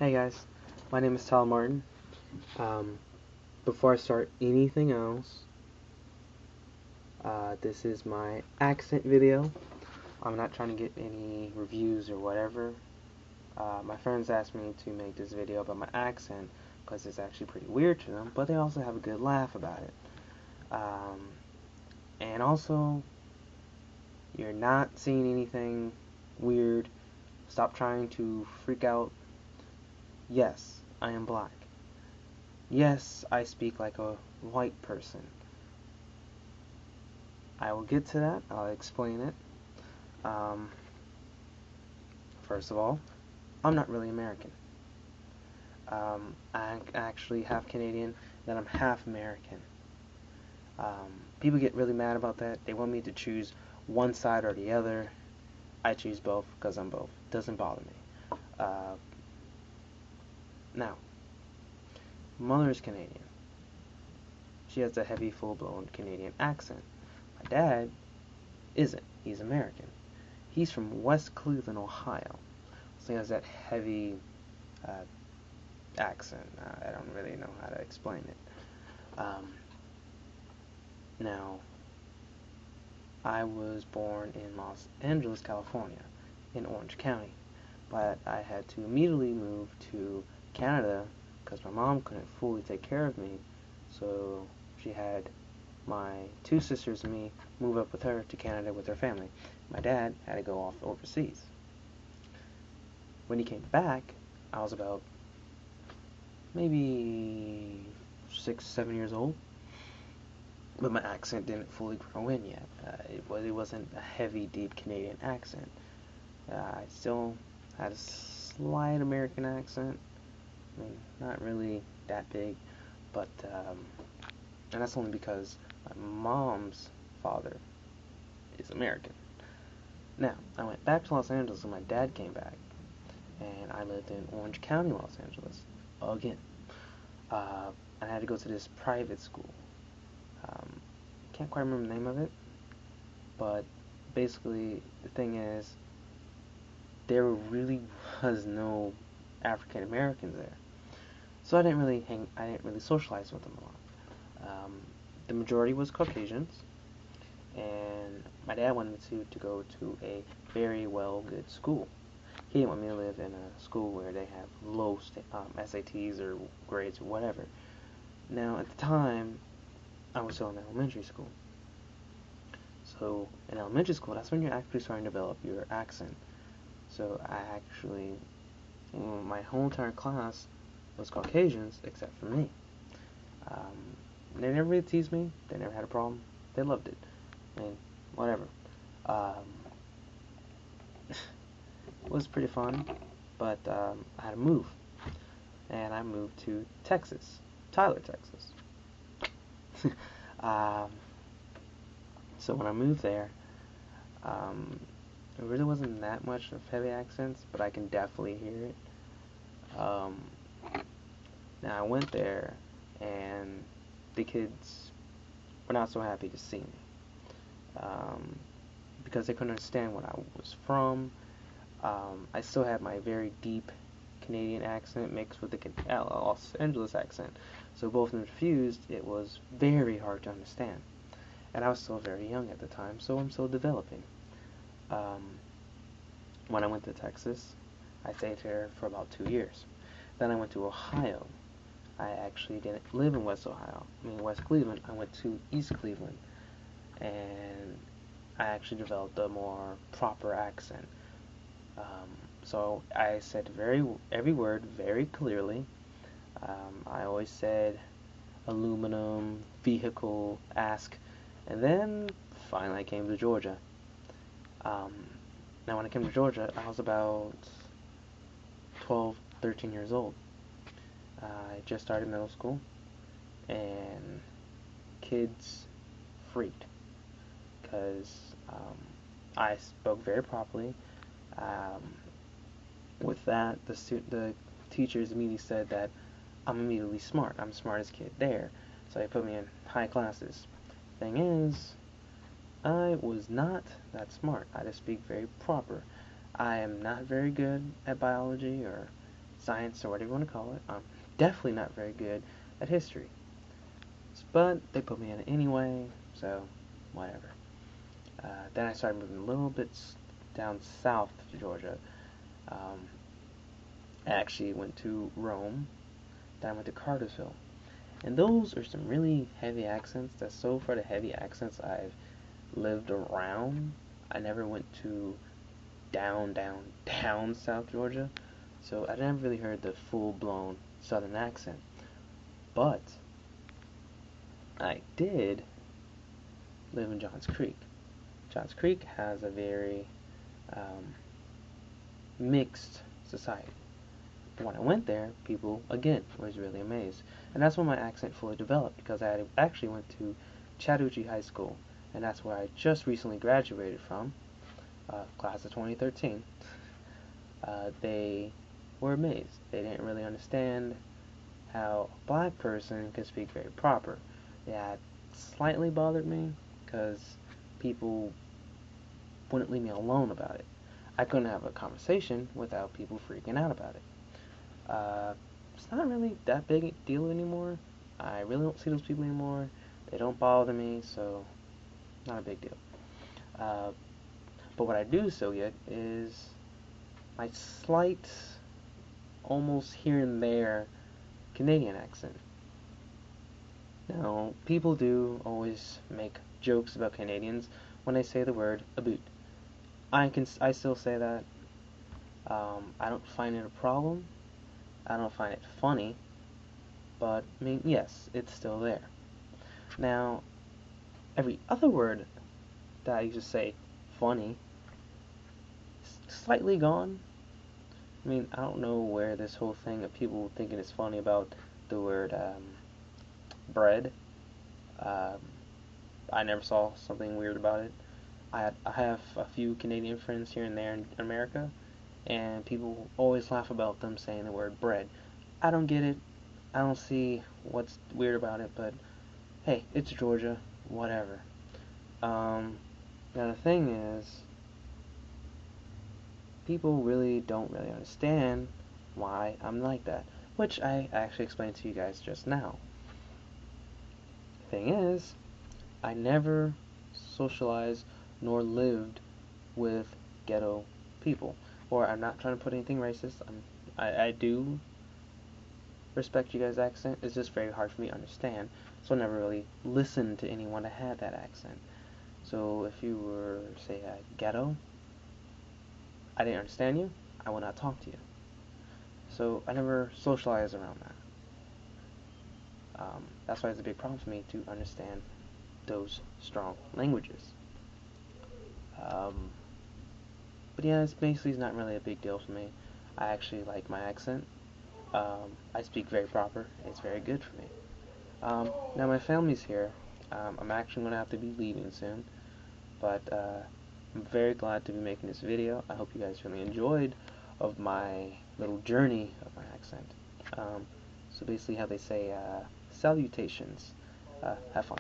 Hey guys, my name is Tyler Martin. Um, Before I start anything else, this is my accent video. I'm not trying to get any reviews or whatever. My friends asked me to make this video about my accent because it's actually pretty weird to them, but they also have a good laugh about it. Um, and also, you're not seeing anything weird. Stop trying to freak out. Yes, I am black. Yes, I speak like a white person. I will get to that. I'll explain it. Um, First of all, I'm not really American. I'm actually half Canadian, then I'm half American. People get really mad about that. They want me to choose one side or the other. I choose both because I'm both. Doesn't bother me. Now, mother is Canadian. She has a heavy, full-blown Canadian accent. My dad isn't. He's American. He's from West Cleveland, Ohio. So he has that heavy accent. I don't really know how to explain it. Now, I was born in Los Angeles, California, in Orange County, but I had to immediately move to Canada because my mom couldn't fully take care of me, so she had my two sisters and me move up with her to Canada with her family. My dad had to go off overseas. When he came back, I was about maybe 6, 7 years old, but my accent didn't fully grow in yet. It wasn't a heavy, deep Canadian accent. I still had a slight American accent. I mean, not really that big, but and that's only because my mom's father is American. Now, I went back to Los Angeles when my dad came back, and I lived in Orange County, Los Angeles, again. I had to go to this private school. Can't quite remember the name of it, but basically the thing is, there really was no African Americans there, so I didn't really socialize with them a lot. The majority was Caucasians, and my dad wanted me to go to a very good school. He didn't want me to live in a school where they have low SATs or grades or whatever. Now, at the time, I was still in elementary school. So, in elementary school, that's when you're actually starting to develop your accent. So, my whole entire class was Caucasians except for me. They never really teased me. They never had a problem. They loved it. I mean, whatever. It was pretty fun, but I had to move. And I moved to Texas, Tyler, Texas. um, so when I moved there, it really wasn't that much of heavy accents, but I can definitely hear it. Now I went there, and the kids were not so happy to see me because they couldn't understand where I was from. I still had my very deep Canadian accent mixed with the Los Angeles accent, so both of them fused. It was very hard to understand, and I was still very young at the time, so I'm still developing. When I went to Texas, I stayed there for about 2 years. Then I went to Ohio. I actually didn't live in West Cleveland. I went to East Cleveland, and I actually developed a more proper accent. So I said every word very clearly. I always said aluminum, vehicle, ask, and then finally I came to Georgia. Um, Now when I came to Georgia, I was about 12, 13 years old. I just started middle school, and kids freaked because I spoke very properly. Um, with that, the teachers immediately said that I'm immediately smart. I'm the smartest kid there, so they put me in high classes. Thing is, I was not that smart. I just speak very proper. I am not very good at biology or science or whatever you want to call it. I'm definitely not very good at history. But they put me in it anyway, so whatever. Then I started moving a little bit down south to Georgia. I actually went to Rome, then I went to Cartersville. And those are some really heavy accents. That's so far the heavy accents I've lived around. I never went to down South Georgia, so I never really heard the full-blown Southern accent. But I did live in Johns Creek. Johns Creek has a very mixed society. But when I went there, people, again, was really amazed. And that's when my accent fully developed, because I actually went to Chattahoochee High School, and that's where I just recently graduated from, class of 2013. They were amazed. They didn't really understand how a black person could speak very proper. That slightly bothered me, because people wouldn't leave me alone about it. I couldn't have a conversation without people freaking out about it. It's not really that big a deal anymore. I really don't see those people anymore. They don't bother me, so not a big deal. But what I do still get is my slight, almost here and there, Canadian accent. Now, people do always make jokes about Canadians when they say the word a boot. I still say that. I don't find it a problem. I don't find it funny. But, I mean, yes, it's still there. Now, every other word that I used to say funny is slightly gone. I mean, I don't know where this whole thing of people thinking it's funny about the word bread. Um, I never saw something weird about it. I have a few Canadian friends here and there in America, and people always laugh about them saying the word bread. I don't get it. I don't see what's weird about it, but hey, it's Georgia, whatever. Now the thing is, people really don't really understand why I'm like that, which I actually explained to you guys just now. Thing is, I never socialized nor lived with ghetto people. Or I'm not trying to put anything racist. I do respect you guys' accent. It's just very hard for me to understand. So I never really listened to anyone that had that accent. So if you were, say, ghetto, I didn't understand you, I would not talk to you. So I never socialized around that. That's why it's a big problem for me to understand those strong languages. But yeah, it's basically not really a big deal for me. I actually like my accent. I speak very proper. It's very good for me. Now my family's here. I'm actually going to have to be leaving soon. But I'm very glad to be making this video. I hope you guys really enjoyed of my little journey of my accent. So basically how they say salutations. Have fun.